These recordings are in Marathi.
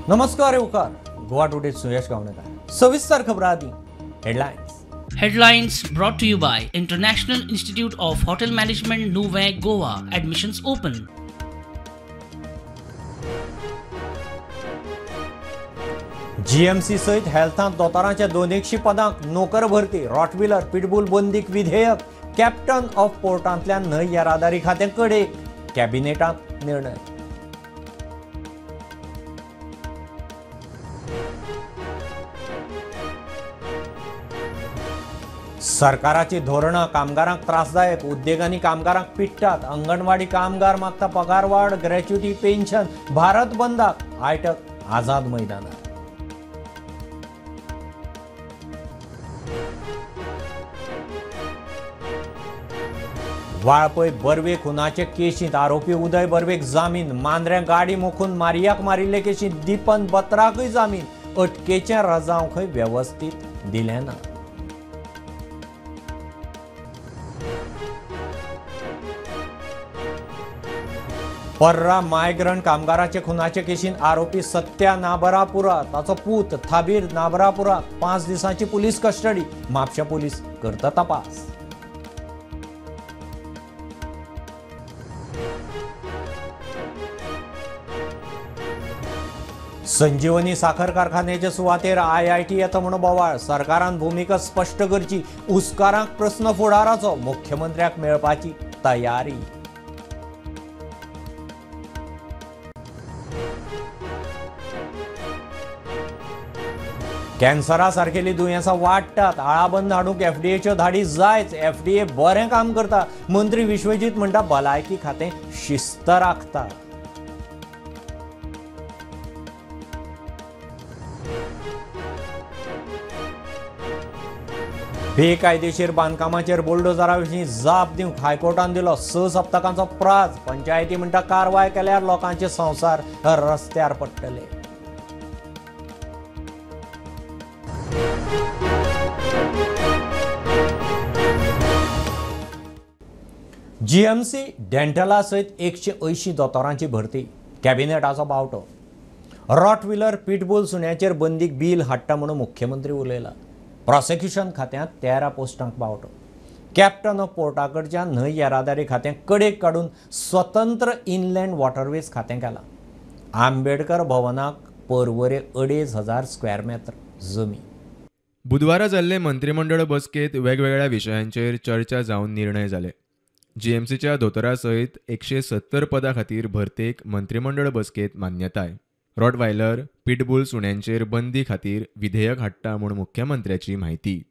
नमस्कार येवकार गोवा टुडे सुयश गावणेकर सविस्तर खबरां आदी Headlines brought to you by International Institute of Hotel Management Nuvei Goa. Admissions open. GMC सहित हेल्थांत दोतोरांच्या 200 पदांक नोकर भरती रॉटविलर पिटबुल बंदीक विधेयक कॅप्टन ऑफ पोर्टांतल्यान न्हय येरादारी खातें कडेक कॅबिनेटांत निर्णय सरकाराची धोरणां कामगारांक त्रासदायक उद्देगांनी कामगारांक पिट्टात अंगणवाडी कामगार मागता पगार वाड ग्रॅच्युटी पेन्शन भारत बंदाक आयटक आझाद मैदानात वाळपय बर्वे खुनाचे केशींत आरोपी उदय बर्वेक जामीन मांद्र्या गाडी मोखून मारियाक मारिल्ले केशींत दीपन बत्राकय जामीन अटकेचें रजावंकय व्यवस्थीत दिलें ना पर्रा मायग्रंट कामगाराचे खुनाचे केशींत आरोपी सत्या नाबरापुरा ताचो पूत थाबीर नाबरापुरा 5 दिसांची पुलीस कस्टडी म्हापशा पुलीस करता तपास संजीवनी साखर कारखान्याच्या सुवातेर आयआयटी येता म्हणून बोवाळ सरकारान भूमिका स्पश्ट करची उसकारांक प्रस्न फुडाराचो मुख्यमंत्र्याक मेळपाची तयारी कॅन्सरा सारकेली दुयेंसां वाडटात आळाबंद हाडूंक एफडीएच्यो धाडी जायच एफडीए बरें काम करता मंत्री विश्वजीत म्हणटा भलायकी खातें शिस्त राखता बेकायदेशीर बांदकामाचेर बुलडोजरा विशीं जाप दिवंक हायकोर्टान दिलो 6 सप्तकांचो प्राझ पंचायती म्हणटा कारवाय केल्यार लोकांचे संसार रस्त्यार पडटले जीएमसी डेंटला सहित 180 दोतोरांची भरती कॅबिनेटाचो बावटो रॉटविलर पिटबुल सुण्याचेर बंदीक बील हाडटा म्हणून मुख्यमंत्री उलयला प्रॉसिक्युशन खात्यांत 13 पोस्टांक बावटो कॅप्टन ऑफ पोर्टाकडच्यान न्हय येरादारी खातें कडेक काडून स्वतंत्र इनलँड वॉटरवेज खातें केलां आंबेडकर भवनाक पर्वरे 2,500 स्क्वेअर मीटर जमीन बुधवारा जाल्ले मंत्रिमंडळ बसकेत वेगवेगळ्या विशयांचेर चर्चा जावन निर्णय जाले जीएमसीच्या दोतोरा सयत 170 पदां खातीर भरतेक मंत्रिमंडळ बसकेत मान्यताय रॉटवायलर पिटबुल सुण्यांचेर बंदी खातीर विधेयक हाडटा म्हूण मुख्यमंत्र्याची म्हायती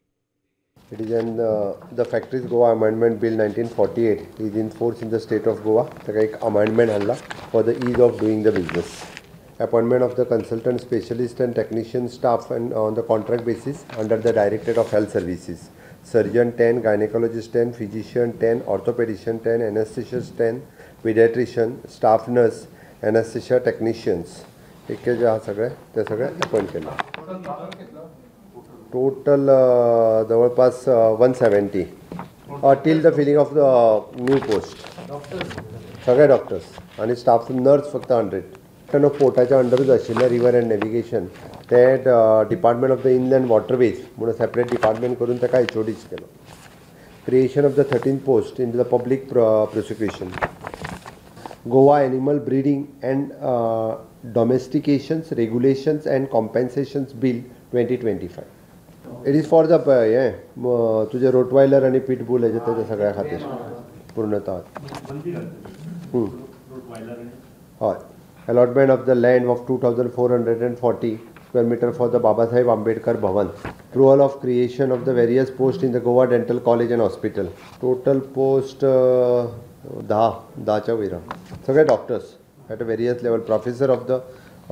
It is in the Factories Goa Amendment Bill 1948 is in force in the state of Goa. ताका एक amendment हाडला for the ease of doing the business. Appointment of the consultant, specialist and technician staff and on the contract basis under the Directorate of Health Services. Surgeon 10, gynecologist 10, physician 10, orthopedician 10, anesthetist 10, pediatrician, staff nurse, anesthesia technicians. हे जे सगळे ते सगळे अपॉइंट केले टोटल जवळपास 170 till the filling of the new post सगळे डॉक्टर्स आणि स्टाफ नर्स फक्त 100 टन ऑफ पोर्टाच्या अंडरूच आशिल्ले रिवर एंड नॅव्हिगेशन ते department of the inland waterways म्हणून सेपरेट डिपार्टमेंट करून ताका एचओडीच केलो creation of the 13 post in the public prosecution Goa animal breeding and domestication regulations and compensations bill 2025 it is for the तुझे रोटवायलर आणि पिटबुल हेजे त्याच्या सगळ्या खातीर पूर्णतः हय allotment of the land of 2440 square metre for the Babasaheb Ambedkar Bhavan approval of creation of the various post in the Goa dental college and hospital total post 10च्या वयर सगळे doctors at a various level professor of the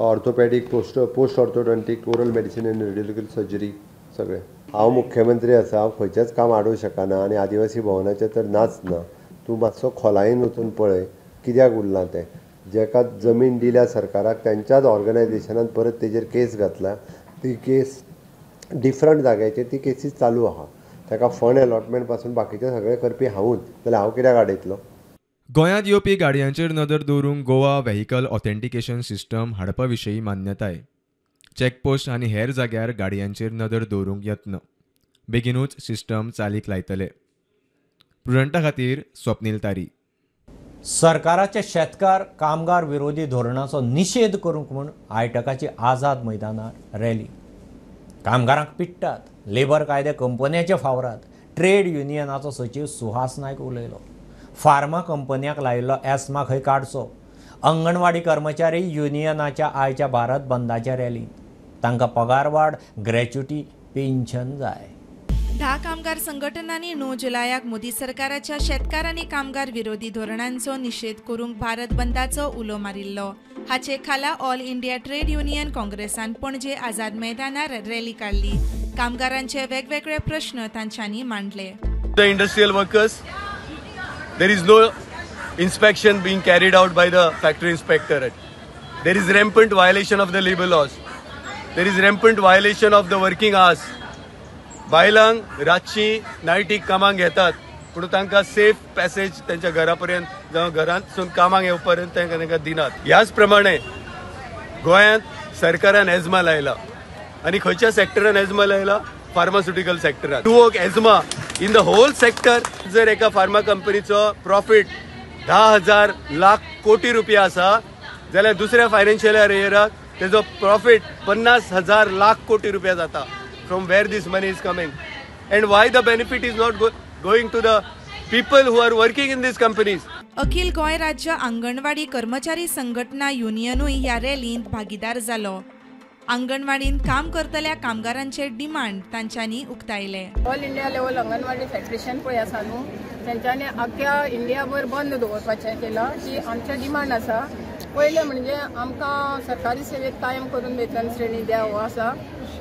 orthopaedic post orthodontic oral medicine and radiological surgery सगळे हांव मुख्यमंत्री आसा हांव खंयचेच काम हाडूंक शकना आनी आदिवासी भवनाचें तर नाच ना तूं मातसो खोलायेन वचून पळय कित्याक उरलां तें जेका जमीन दिल्या सरकाराक त्यांच्याच ऑर्गनायझेशनान परत तेजेर केस घातला ती केस डिफरंट जाग्याचेर ती केसीस चालू आहा ताका फंड अलॉटमेंट पासून बाकीचे सगळे करपी हांवूच जाल्यार हांव कित्याक आडयतलो गोंयांत येवपी गाडयांचेर नदर दवरूंक गोवा व्हेहिकल ऑथेंटिकेशन सिस्टम हाडपा विशीं मान्यताय. चॅकपोस्ट आनी हेर जाग्यार गाडयांचेर नदर दवरूंक यत्न. बेगीनूच सिस्टम चालीक लायतले. प्रुडंटा खातीर स्वप्नील तारी. सरकाराच्या शेतकार कामगार विरोधी धोरणाचो निषेध करूंक म्हूण आयटकाची आझाद मैदानार रॅली. कामगारांक पिट्टात. लेबर कायदे कंपन्याच्या फावरात. ट्रेड युनियनाचो सचिव सुहास नायक उलयलो. फार्मा कंपन्याक लायिल्लो एस्मा खंय काडचो. अंगणवाडी कर्मचारी युनियनाच्या आयच्या भारत बंदाच्या रॅलींत तांकां पगार वाड, ग्रॅच्युटी, पेन्शन जाय. 10 कामगार संघटनांनी 9 जुलयाक मोदी सरकाराच्या शेतकार आनी कामगार विरोधी धोरणांचो निषेध करूंक भारत बंदाचो उलो मारिल्लो. हाचे खाला ऑल इंडिया ट्रेड युनियन काँग्रेसान पणजे आझाद मैदानार रॅली काडली. कामगारांचे वेगवेगळे प्रश्न तांच्यांनी मांडले. The industrial workers, there is no inspection being carried out by the factory inspectorate. There is rampant violation of the labor laws. There is rampant violation of the working hours. बायलांक रातची नायटीक कामाक घेतात पूण तांकां सेफ पॅसेज त्यांच्या घरा पर्यंत जावं घरांतसून कामाक येवपर्यंत तांकां दिनात. ह्याच प्रमाणे गोंयांत सरकारान एजमा लायला आनी खंयच्या सॅक्टरान एजमा लायला? फार्मास्युटिकल सॅक्टरान. टू वर्क एजमा इन द होल सॅक्टर. जर एका फार्मा कंपनीचो प्रॉफीट 10,000 लाख कोटी रुपया आसा जाल्यार दुसऱ्या फायनान्शियल इयराक तेजो प्रॉफीट 50,000 लाख कोटी रुपया जाता. From where this money is coming and why the benefit is not going to the people who are working in these companies. अखिल गोंय राज्य अंगणवाडी कर्मचारी संघटना युनियनूय ह्या रॅलींत भागीदार जालो. अंगणवाडींत काम करतल्या कामगारांचे डिमांड तांच्यांनी उक्तायले. All India level anganwadi federation पळय आसा न्हू, तेंच्यांनी आख्या इंडियाभर बंद दवरपाचें केलां की आमचे डिमांड आसा. पयलें म्हणजे आमकां सरकारी सेवेत कायम करून वेतन श्रेणी द्या हो आसा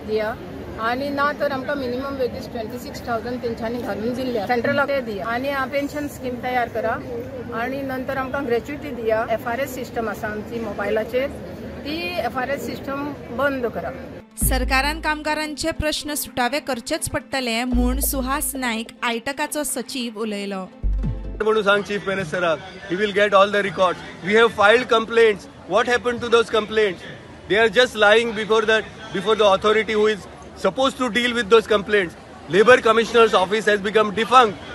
दिया आणि ना तर आमकां मिनिमम वेजीस 26,000 तेंच्यांनी घालून दिल्या. सेंट्रलाक ते दिया आणि पेन्शन स्कीम तयार करा आणि नंतर आमकां ग्रॅच्युटी दिया. FRS सिस्टम आसा आमची मोबायलाचेर, ती FRS सिस्टम बंद करा. सरकारान कामगारांचे प्रश्न सुटावे करचेच पडटले म्हूण सुहास नायक आयटकाचो सचिव उलयलो. म्हणून सांग चीफ मिनिस्टराक, he will get all the records. We have filed complaints. What happen to those complaints? They are just lying before the authority who is supposed to deal with those complaints. Labour Commissioner's office has become defunct.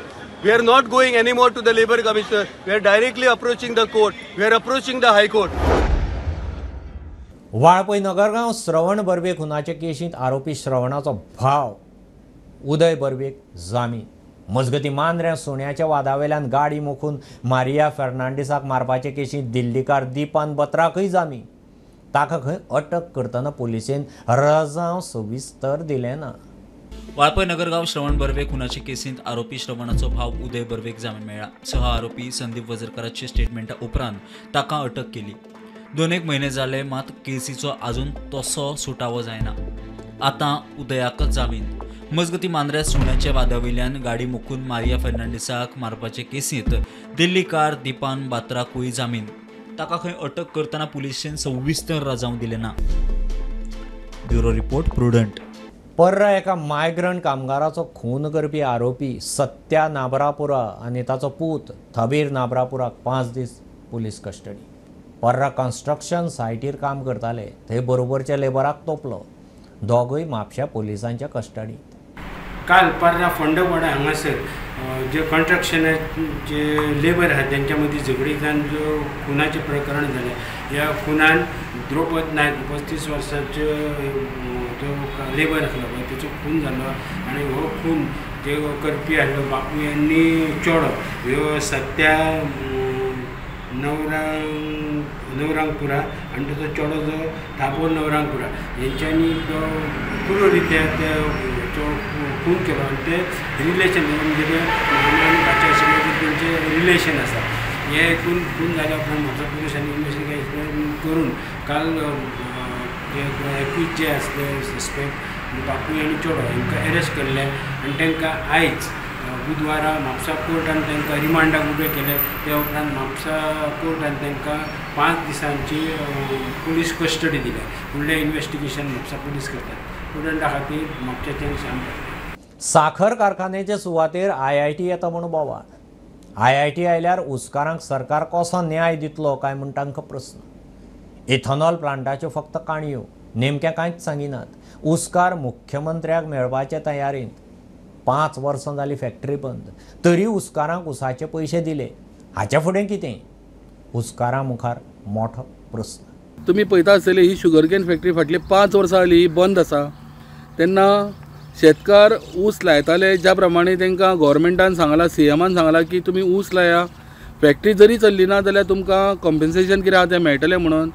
We are not going anymore to the Labour Commissioner. We are directly approaching the court. We are approaching the High Court. Valpoi Nagargaon Shravan Barve खुनाचे केशींत आरोपी श्रवणाचो भाव उदय बर्वेक जामीन. मजगती मांद्र्या सोन्याच्या वादावेल्यान गाडी मोखून मारिया फेर्नांडीसाक मारपाचे केशींत दिल्लीकार दीपान बत्राकय जामीन. ताका खंय अटक करतना पुलिसेन रजांव सविस्तर दिलें ना. वाळपय नगरगांव श्रवण बर्वे खुनाचे केसींत आरोपी श्रवणाचो भाव उदय बर्वेक जामीन मेळ्ळा. सह आरोपी संदीप वजरकाराचे स्टेटमेंटा उपरांत ताका अटक केली. 2 म्हयने जाले मात केसीचो आजून तसो सुटावो जायना. आतां उदयाकच जामीन. मजगती मांद्र्या सोन्याच्या वादावयल्यान गाडी मोखून मारिया फेर्नांडीसाक मारपाचे केसींत दिल्लीकार दीपान बात्राकूय जामीन. ताका खंय अटक करतना पुलिसेन सविस्तर रजाव दिले ना. Bureau report prudent. पर्रा एका मायग्रंट कामगाराचो खून करपी आरोपी सत्या नाबरापुरा आनी ताचो पूत थबीर नाबरापुराक 5 दीस पुलीस कस्टडी. पर्रा कन्स्ट्रक्शन सायटीर काम करताले थंय बरोबरच्या लेबराक तोपलो. दोगूय म्हापश्या पुलिसांच्या कस्टडींत. काल पर्रा फोंडोपडा हांगासर जे कन्स्ट्रक्शनाचे लेबर आहात त्यांच्या मध्ये झगडी जावन जो खुनाचे प्रकरण झाले. ह्या खुनान द्रौपद नायक 35 वर्सांचो जो लेबर आसलो पळय तेचो खून जालो आणि हो खून जे करपी आसलो बापू यांनी चोडो ह्यो सत्या नवरांगपुरा आणि ताचो चोडो जो थापोर नवरांगपुरा यांच्यांनी तो पुरो रित्या तो खून केलो आणि ते रिलेशन म्हणजे त्यांचे रिलेशन आसा. हे खून जाल्या उपरांत म्हापसा पुलिसांनी इन्व्हेस्टिगेशन करून काल एकूच जे आसले सस्पेक्ट बापू आनी चोडो हांकां अरेस्ट केल्ले आनी तांकां आयज बुधवारा म्हापसा कोर्टान तांकां रिमांडाक उबे केले. त्या उपरांत म्हापसा कोर्टान तांकां 5 दिसांची पुलीस कस्टडी दिल्या. फुडलें इन्व्हेस्टिगेशन म्हापसा पुलीस करतात. स्टुडंटा खातीर म्हापशेंच्यान सांगतात. साखर कारखान्याच्या सुवातेर IIT येता म्हूण बोवाळ. IIT आयल्यार उसकारांक सरकार कसो न्याय दितलो काय म्हूण तांकां प्रस्न. इथेनॉल प्लांटाच्यो फक्त काणयो, नेमक्या कांयच सांगिनात. उसकार मुख्यमंत्र्याक मेळपाचे तयारींत. 5 वर्सां जाली फॅक्टरी बंद, तरी उसकारांक उसाचे पयशे दिले. हाचे फुडें कितें? उसकारां मुखार मोठो प्रस्न. तुम्ही पळयता आसतले ही शुगर केन फॅक्टरी फाटली 5 वर्सां जाली बंद आसा. तेन्ना शेतकार ऊस लायताले ज्या प्रमाणे तांकां गव्हर्मेंटान सांगलां, CMान सांगलां की तुमी ऊस लाया, फॅक्टरी जरी चल्ली ना जाल्यार तुमकां कॉम्पेन्सेशन कितें आसा तें मेळटलें म्हणून.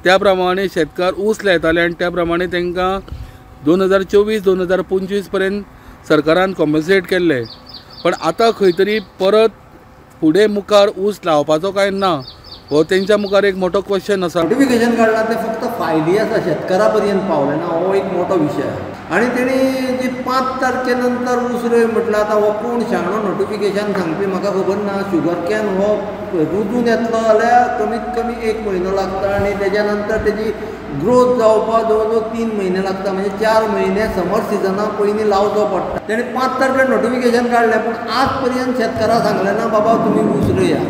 त्या प्रमाणे शेतकार ऊस लायताले आनी त्या प्रमाणे तांकां 2024-2025 पर्यंत सरकारान कॉम्पेन्सेट केल्ले. पण आतां खंय तरी परत फुडें मुखार ऊस लावपाचो काय ना हो तेंच्या मुखार एक मोठो क्वेश्चन आसा. नोटिफिकेशन काडला ते फक्त फायली आसा, शेतकारा पर्यंत पावले ना हो एक मोठो विशय. आनी तेणी जी 5 तारखे नंतर ऊस रोय म्हटलं, आतां हो कोण शाणो नोटिफिकेशन सांगपी म्हाका खबर ना. शुगर कॅन हो रुजून येतलो जाल्यार कमीत कमी 1 म्हयनो लागता आनी तेज्या नंतर तेजी ग्रोथ जावपाक जवळ जवळ 3 म्हयने लागता. म्हणजे 4 म्हयने समर सिजना पयलीं लावचो पडटा. तेणी 5 तारखेर नोटिफिकेशन काडलें, पूण आज पर्यंत शेतकाराक सांगलें ना बाबा तुमी ऊस रोया.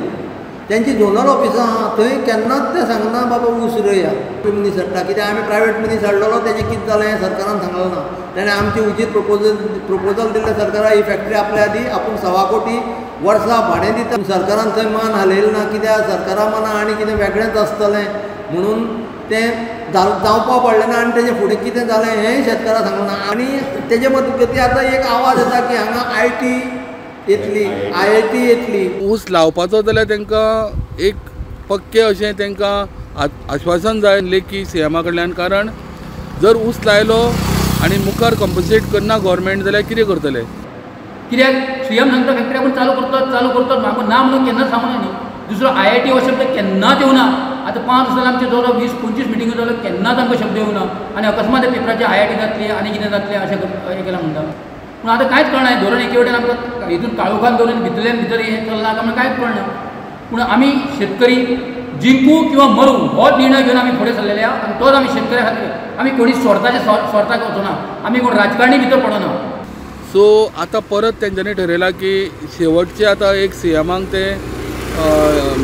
त्यांची झोनल ऑफिसां आहा थंय केन्नाच ते सांगना बाबा ऊस रोया. मनीस हाडटा कित्याक आमी प्रायवेट मनीस हाडलेलो तेजें कितें जालें हें सरकारान सांगलें ना. तेणें आमची उचीत प्रपोजल दिल्लें सरकाराक ही फॅक्टरी आपल्या दी आपूण 6 कोटी वर्सां भाडें दिता. सरकारान थंय मान हालयलें ना, कित्याक सरकारा माना आनी कितें वेगळेंच आसतलें म्हणून तें जावपा पडलें ना. आनी तेजे फुडें कितें जालें हेंय शेतकाराक सांगलें ना. आनी तेजे मदती आतां एक आवाज येता की हांगा IIT येतली. ऊस लावपाचो जाल्यार तांकां एक पक्के अशें तांकां आश्वासन जाय लेखी CMा कडल्यान. कारण जर ऊस लायलो आनी मुखार कॉम्पन्सेट करना गव्हर्मेंट जाल्यार कितें करतले? कित्याक CM सांगता फॅक्टरी आपण चालू करतात म्हाका ना म्हणून केन्ना सांगूना न्ही. दुसरो IIT हो शब्द केन्नाच येवना. आतां 5 वर्सां आमचे जवळ 20-25 मिटिंगो जाल्यो केन्नाच आमकां शब्द येवना. आनी अकस्मात पेपराचेर IIT जातली आनी कितें जातलें अशें हें केलां म्हणटा. पूण आतां कांयच कळना. धोरण एके वटेन आमकां हितून काळोखान धरून भितरल्यान भितर हें चल्लां काय कांयच कळना. पूण आमी शेतकरी जिंकू किंवा मरू हो निर्णय घेवन आमी फुडें सरलेले आहा. आनी तोच आमी शेतकऱ्या खातीर आमी कोणी स्वार्थाक वचना. आमी कोण राजकारणी भितर पडना. सो आतां परत तेंच्यांनी ठरयलां की शेवटचे आतां एक CMाक ते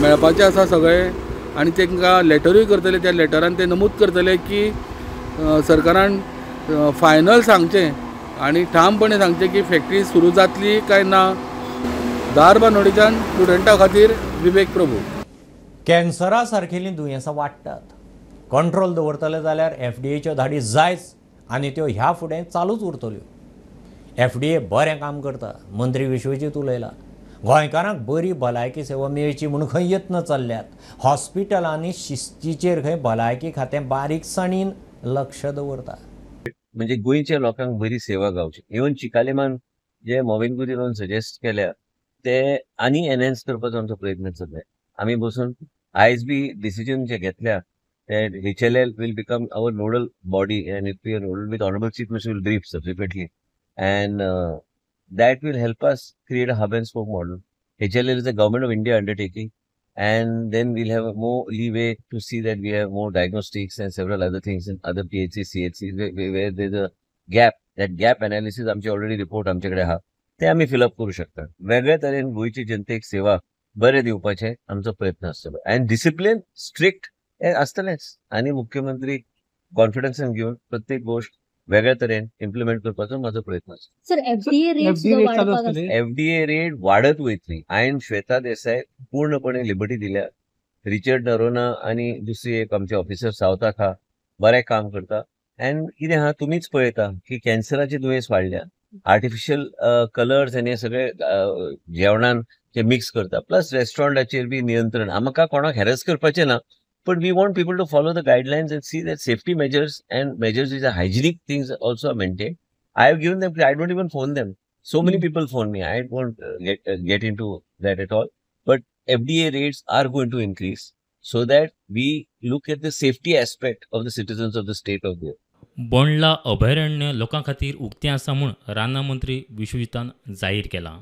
मेळपाचें आसा सगळें आनी तांकां लेटरूय करतले. त्या लेटरान ते नमूद करतले की सरकारान फायनल सांगचें आनी ठामपणे सांगचें की फॅक्टरी सुरू जातली काय ना. धारबांदोडेच्यान स्टुडंटा खातीर विवेक प्रभू. कॅन्सरा सारकेलीं दुयेंसां वाडटात. कंट्रोल दवरतले जाल्यार FDA धाडी जायच आनी त्यो ह्या फुडें चालूच उरतल्यो. FDA बरें काम करता, मंत्री विश्वजीत उलयला. गोंयकारांक बरी भलायकी सेवा मेळची म्हणून खंय यत्न चल्ल्यात. हॉस्पिटलांनी शिस्तीचेर खंय भलायकी खातें बारीकसाणीन लक्ष दवरता. म्हणजे गोंयच्या लोकांक बरी सेवा गावची. इवन चिकालेमान जे मोविनगुरीन सजेस्ट केल्या ते आनी एनहेन्स करपाचो आमचो प्रयत्न चल्ला. आमी बसून आयज बी डिसिजन जे घेतल्या ते HLL will become our nodal body and it will be nodal with Honorable Chief Minister will brief subsequently and that will help us create a hub and spoke model. HLL is a Government of India undertaking and then we'll have more leeway to see that we have more diagnostics and several other things in other PHCs, CHCs where there's a gap. That gap analysis आमचे ऑलरेडी रिपोर्ट आमच्याकडे आहा ते आमी फिलअप करू शकता. वेगळ्या तरेन गोंयची जनतेक सेवा बरे दिवपाचे आमचो प्रयत्न आसतलो आनी डिसिप्लिन स्ट्रिक्ट हे आसतलेच आनी मुख्यमंत्री कॉन्फिडन्सान घेवन प्रत्येक गोष्ट वेगळ्या तरेन इम्प्लिमेंट करपाचो माझो प्रयत्न आसा. सर FDA रेट वाडत वयतली. हांवें श्वेता देसाय पूर्णपणे लिबर्टी दिल्या. रिचर्ड नरोना आनी दुसरी एक आमचे ऑफिसर सावथाक आहा बरें काम करता. एंड कितें आहा तुमीच पळयता की कॅन्सराची दुयेंस वाडल्या. आर्टिफिशियल कलर्स आनी हे सगळे जेवणान जे मिक्स करता प्लस रेस्टॉरंटाचेर बी नियंत्रण. आमकां कोणाक हॅरस करपाचें ना but we want people to follow the guidelines and see that safety measures and measures which are hygienic things also are maintained. I have given them, I don't even phone them. So many people phone me. I won't get into that at all. But FDA rates are going to increase so that we look at the safety aspect of the citizens of the state of Goa. Bondla अभयारण्य लोकां खातीर उक्तें आसा म्हूण राना मंत्री विश्वजितान जाहीर केलां.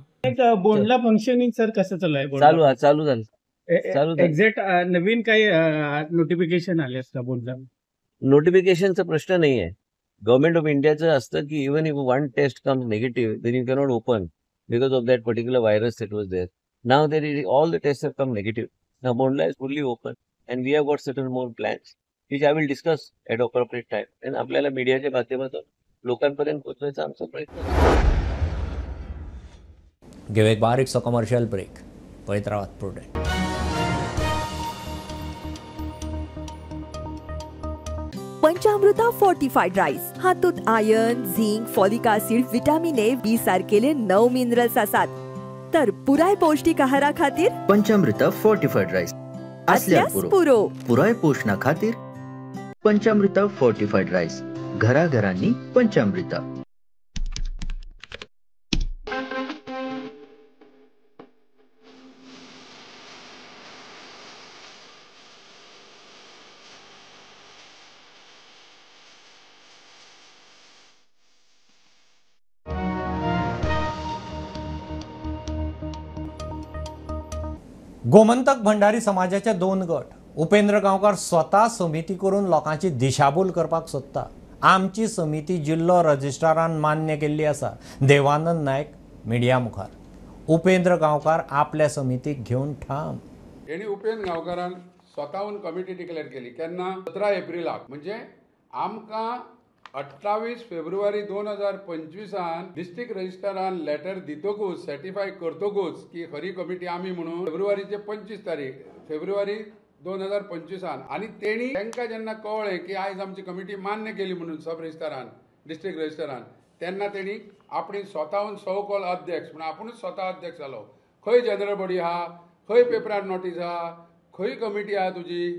बोंडला फंक्शनिंग सर कसं चालू चालू झालं. एक्झॅक्ट नवीन काही नोटिफिकेशन आले असता बोलला. नोटिफिकेशनचा प्रश्न नाही आहे. गव्हर्नमेंट ऑफ इंडियाचं असतं की even if one test comes negative then you cannot open because of that particular virus that was there. Now all the tests have come negative. Now Bondla is fully open and we have got certain more plans which I will discuss at appropriate time. And आपल्याला मीडियाच्या माध्यमातून लोकांपर्यंत पोहोचवायचा आमचा प्रयत्न आहे. घेऊ एक बारीकसो कमर्शियल ब्रेक. पळयत रावात प्रुडंट. पंचामृता फोर्टिफाईड राईस हातूंत iron, zinc, folic acid, vitamin A, B सारकेले 9 मिनरल्स आसात. तर पुराय पौष्टिक आहारा खातीर पंचामृता फोर्टिफाईड राईस असल्यास पुरो पुराय पोषणा खातीर पंचामृता फोर्टिफाईड राईस. घराघरांनी पंचामृता. गोमंतक भंडारी समाजाचे 2 गट. उपेंद्र गांवकार स्वता समिती करून लोकांची दिशाभूल करपाक सोदता. आमची समिती जिल्लो रजिस्ट्रारान मान्य केल्ली आसा. देवानंद नायक मिडिया मुखार. उपेंद्र गांवकार आपल्या समितीक घेवन ठाम. यांनी उपेंद्र गांवकारान स्वताहून कमिटी डिक्लेअर केली. केन्ना 17 एप्रिलाक. म्हणजे आमकां 28 फेब्रुवारी 2025 डिस्ट्रिक्ट रजिस्ट्रारान लेटर दितकूच सर्टिफाय करतकूच की खरी कमिटी आमी म्हणून फेब्रुवारीचे 25 तारीख फेब्रुवारी 2025 आणि तेणी तांकां जेन्ना कळ्ळें की आयज आमची कमिटी मान्य केली म्हणून सब रजिस्ट्रारान डिस्ट्रिक्ट रजिस्ट्रारान तेन्ना तेणी आपणी स्वताहून सौकॉल अध्यक्ष म्हणून आपुणूच स्वता अध्यक्ष जालो. खंय जनरल बॉडी आहा, खंय पेपरार नोटीस आहा, खंय कमिटी आहा तुजी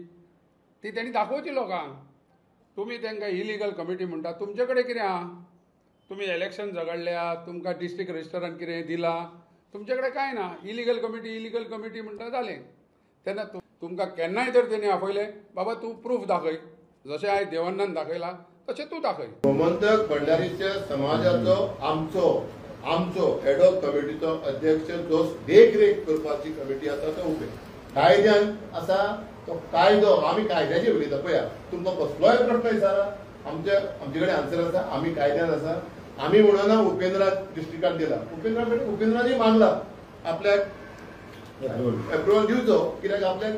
ती तेणी दाखोवची लोकांक. तुम्ही तांकां इलिगल कमिटी म्हणटा. तुमचे कडेन कितें आहा? तुम्ही इलेक्शन झगडल्या, तुमकां डिस्ट्रिक्ट रजिस्ट्रारान कितें दिलां? तुमचे कडेन कांय ना. इलिगल कमिटी म्हणटा जालें. तेन्ना तुमकां केन्नाय जर तेणी आपयलें बाबा तूं प्रूफ दाखय, जशें आयज देवानंद दाखयला तशें तूं दाखय. गोमंतक भंडारीच्या समाजाचो आमचो एडॉक कमिटीचो अध्यक्ष जो देखरेख करपाची कमिटी आसा तो उबे कायद्यान आसा. तो कायदो आमी कायद्याचे उलयता पळया. तुमकां कसलोय प्रश्न विचारा आमचे कडेन आन्सर आसा. आमी कायद्यान आसा. आमी म्हणना उपेंद्रा डिस्ट्रिक्टान दिला. उपेंद्रानी मागला आपल्याक अप्रुवल दिवचो कित्याक आपल्याक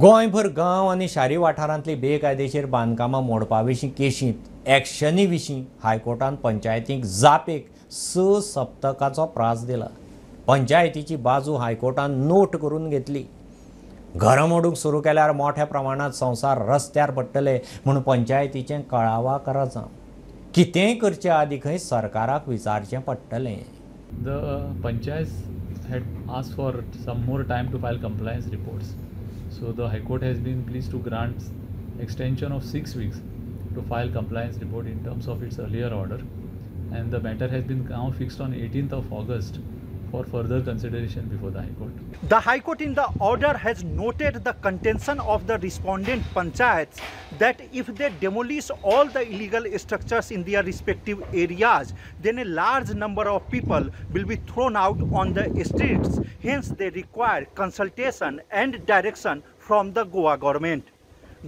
गोंयभर गांव आनी शारी वाठारांतली बेकायदेशीर बांदकामां मोडपा विशीं केशींत एक्शनी विशीं हायकोर्टान पंचायतींक जापेक 6 सप्तकाचो प्रास दिला. पंचायतीची बाजू हायकोर्टान नोट करून घेतली. घरां मोडूंक सुरू केल्यार मोठ्या प्रमाणात संसार रस्त्यार पडटले म्हणून पंचायतीचें कळावा कराचां. कितेंय करचे आदी खंय सरकाराक विचारचें पडटलें. The panchayats had asked for some more time to file compliance reports. So the High Court has been pleased to grant extension of 6 weeks to file compliance report in terms of its earlier order. And the matter has been now fixed on 18th of August for further consideration before the High Court. The High Court in the order has noted the contention of the respondent panchayats that if they demolish all the illegal structures in their respective areas, then a large number of people will be thrown out on the streets. Hence, they require consultation and direction from the Goa government.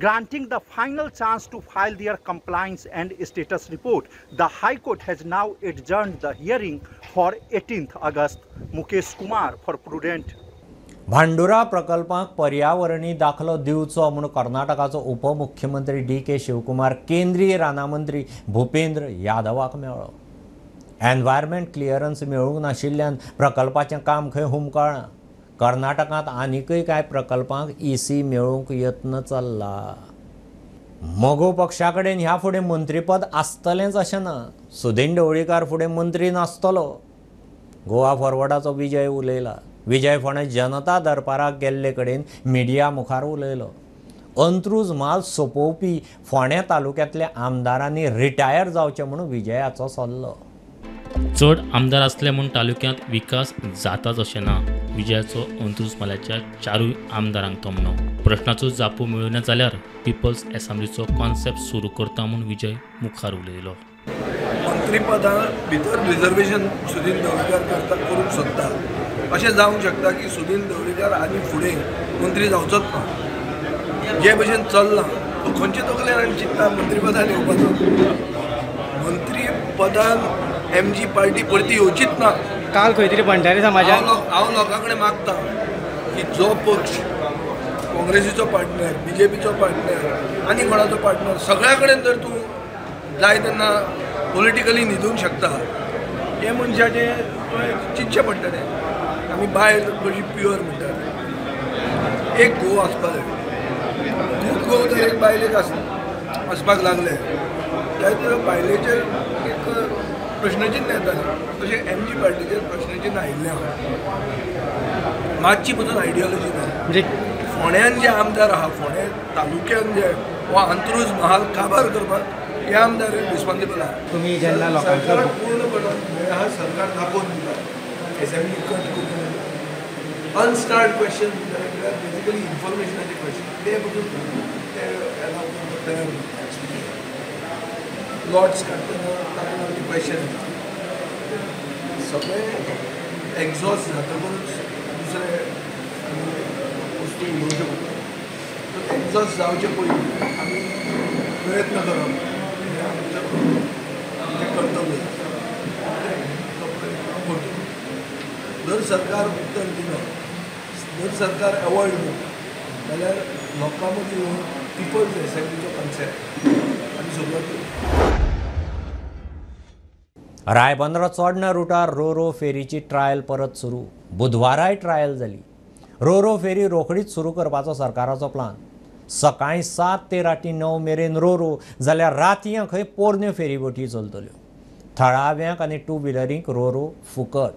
Granting the final chance to file their compliance and status report, the High Court has now adjourned the hearing for 18th August. Mukesh Kumar for Prudent. Bhandura प्रकल्पाक पर्यावरणी दाखलो दिवचो म्हणून कर्नाटकाचो उपमुख्यमंत्री DK शिवकुमार केंद्रीय रानामंत्री भूपेंद्र यादवाक मेळ्ळो. एनवायरमेंट क्लियरन्स मेळूंक नाशिल्ल्यान प्रकल्पाचें काम खंय हुमकळ्ळां. कर्नाटकांत आनीकय कांय प्रकल्पांक EC मेळूंक यत्न चल्ला. मोगो पक्षा कडेन ह्या फुडें मंत्रीपद आसतलेंच अशें ना. सुदीन ढवळीकार फुडें मंत्री नासतलो. गोवा फॉरवर्डाचो विजय उलयला. विजय फोंडे जनता दरबाराक गेल्ले कडेन मिडिया मुखार उलयलो. अंत्रूज माल सोंपोवपी फोंडे तालुक्यांतल्या आमदारांनी रिटायर जावचें म्हणून विजयाचो सल्लो. चड आमदार असले म्हूण तालुक्यांत विकास जाताच अशें ना. विजयाचो अंत्रूज मालाच्या 4 आमदारांक तमनो. प्रश्नाचो जापो मेळना जाल्यार पिपल्स असेंब्लीचो कॉन्सेप्ट सुरू करता म्हूण विजय मुखार उलयलो. मंत्रीपदा भितर रिजर्वेशन सुदीन ढवळीकार करता करूंक सोदता अशें जावंक शकता की सुदीन ढवळीकार आनी फुडें मंत्री जावचोच ना. जे भशेन चल्लां खंयचे तकलेर चिंतता मंत्रीपदान येवपाचो. मंत्री पदान MG पार्टी परती येवचीच ना. काल खंय तरी भंडारी समाजान हांव लोकां कडेन मागता की जो पक्ष काँग्रेसीचो पार्टनर, BJPचो पार्टनर आनी कोणाचो पार्टनर सगळ्या कडेन जर तूं जाय तेन्ना पॉलिटिकली न्हिदूंक शकता, हे मनशाचें तुवें चिंतचें पडटलें. आमी बायल कशी प्युअर म्हणटात, एक घोव आसपाक जाय. खूब घोव जर एक बायलेक आसपाक लागले जाल्यार बायलेचेर एक प्रश्नचिन्ह येतालें. तशें MG पार्टीचेर प्रश्नचिन्ह आयिल्लें आहा. मातशी पसून आयडियोलॉजी ना. म्हणजे फोंड्यान जे आमदार आहा, फोंड्या तालुक्यान जे हो अंत्रूज महाल काबार करपाक हे आमदार रिस्पॉन्सिबल आहा. तुम्ही जेन्ना लोकांचो पूर्णपणान हा सरकार दाखोवन दिला. असेंब्ली कट करून अनस्टार्ड क्वेश्चन बेसिकली इन्फॉर्मेशनाचे क्वेश्चन ते बघून ते लॉर्ड्स काडटना तातूंत क्वेश्चन सगळे एक्झॉस्ट जातकूच दुसरे वस्तू उलोवचे पडटा. एक्झॉस्ट जावचे पयलीं आमी प्रयत्न करप हें आमचें कर्तव्य. जर सरकार उत्तर दिना, जर सरकार अवॉयड केलो जाल्यार लोकां मदीं येवन पिपल्स असेंब्लीचो कन्सेप्ट आमी सुरवात केली. रायबंदर चोडणा रुटार रोरो फेरीची ट्रायल परत सुरू. बुधवाराय ट्रायल जाली. रोरो फेरी रोखडीच सुरू करपाचो सरकाराचो प्लान. सकाळीं 7 ते राती 9 मेरेन रोरो जाल्यार रातयां खंय पोरण्यो फेरीबोटी चलतल्यो. थळाव्यांक आनी टू व्हिलरींक रोरो फुकट.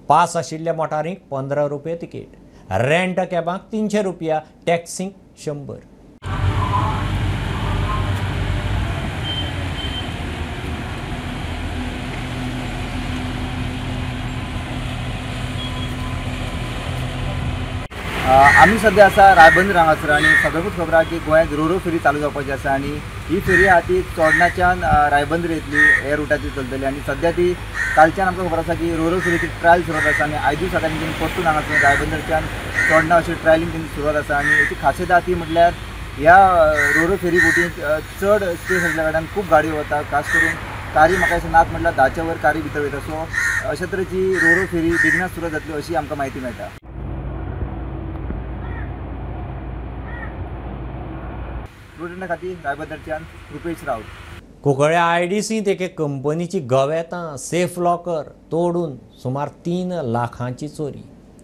पास आशिल्ल्या मोटारींक 15 रुपये तिकेट. रेंट कॅबांक 300 रुपया, टॅक्सींक 100. आमी सध्या आसा रायबंदर हांगासर आनी सगळ्यांकूच खबर आहा की गोंयांत रोरो फेरी चालू जावपाची आसा आनी ही फेरी आहा ती चोडणाच्यान रायबंदर येतली हे रुटाचेर चलतली आनी सध्या ती कालच्यान आमकां खबर आसा की रोरो फेरीची ट्रायल सुरवात आसा आनी आयज सकाळीं तेणी परतून हांगासर रायबंदरच्यान चोडणा अशी ट्रायलींग तेणी सुरवात आसा आनी हेची खासियत आहा ती म्हटल्यार ह्या रोरो फेरी बोटींत चड स्पेस आसल्या कारणान खूब गाडयो वता. खास करून कारी म्हाका दिसता नात म्हटल्यार 10च्या वयर कारी भितर वयता. सो अशे तरेची रोरो फेरी बेगीनाच सुरवात जातली अशी आमकां म्हायती मेळटा. खातीर रायबंदरच्यान रुपेश रावत. कुंकळ्या IDCंत एके कंपनीची गवेतां सेफ लॉकर तोडून सुमार 3 लाखांची चोरी.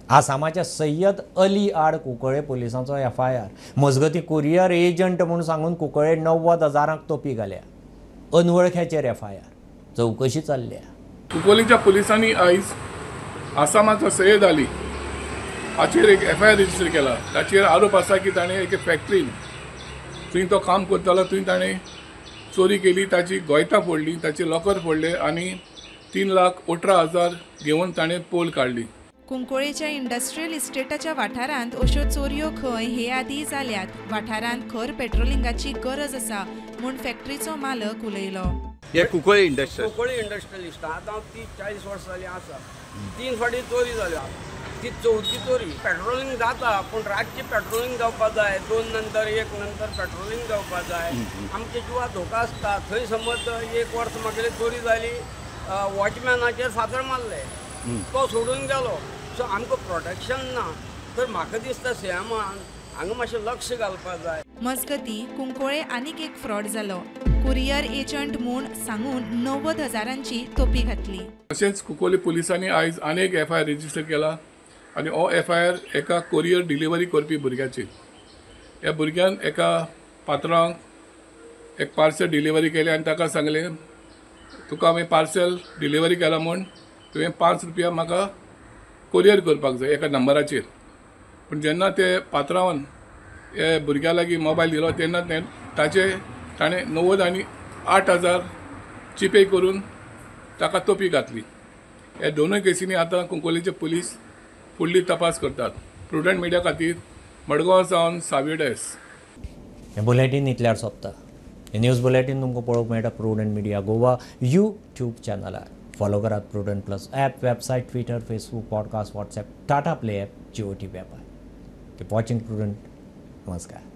आसामाच्या सय्यद अली आड कुंकळे पुलिसांचो FIR. मजगतीं कुरियर एजंट म्हूण सांगून कुंकळे 90,000 तोपी घाल्या. अनवळख्याचेर FIR. चवकशी चल्ल्या. कुंकोलीच्या पुलिसांनी आयज आसामाचो सय्यद अली हाचेर एक FIR रजिस्टर केला. ताचेर आरोप आसा की ताणें एके फॅक्टरीन थंय तो काम करतालो थंय ताणें चोरी केली, ताची गोयतां फोडली, ताचे लॉकर फोडले आनी 3,18,000 घेवन ताणें पोल काडली. कुंकोळेच्या इंडस्ट्रियल इस्टेटाच्या वाठारांत अश्यो चोरयो खंय हे आदीं जाल्यात. वाठारांत खर पेट्रोलिंगाची गरज आसा म्हूण फॅक्टरीचो मालक उलयलो. हे कुंकोळी इंडस्ट्रियलिस्ट आतां 30-40 वर्सां जालीं आसा. 3 फावटी चोरी जाल्या. ती 4थी चोरी. पेट्रोलिंग जाता पूण रातची पेट्रोलिंग जावपा जाय. 2 नंतर 1 नंतर पेट्रोलिंग जावपा जाय. आमचे जिवा धोका आसता. थंय समज 1 वर्स म्हागेली चोरी जाली, वॉचमॅनाचेर फातर मारले, तो सोडून गेलो. सो आमकां प्रोटेक्शन ना. तर म्हाका दिसता सीएमान हांगा मातशें लक्ष घालपा जाय. मजगतीं कुंकोळे आनीक एक फ्रॉड जालो. कुरियर एजंट म्हूण सांगून 90,000ची तोपी घातली. तशेंच कुंकोली पुलिसांनी आयज आनीक FIR रजिस्टर केला आनी हो FIR एका कोरियर डिलिव्हरी करपी भुरग्याचेर. ह्या भुरग्यान एका पात्रांक एक पार्सल डिलिव्हरी केली आनी ताका सांगलें तुका हांवें पार्सल डिलिव्हरी केला म्हूण तुवें 5 रुपया म्हाका कोरियर करपाक जाय एका नंबराचेर. पूण जेन्ना ते पात्रांवान हे भुरग्या लागीं मोबायल दिलो तेन्ना ताणें 90 आनी 8,000 जीपे करून ताका तोपी घातली. हे दोनूय केसींनी आतां कुंकोलीचे पुलीस फुडली तपास करतात. प्रुडंट मिडिया खातीर मडगांव सावन साविडेस. हें बुलेटीन इतल्यार सोंपता. हे न्यूज बुलेटीन तुमकां पळोवंक मेळटा प्रुडंट मिडिया गोवा YouTube चॅनलार. फॉलो करात Prudent plus app, website, Twitter, Facebook, podcast, WhatsApp, Tata play app, Jio TV ॲपार. Keep watching Prudent. नमस्कार.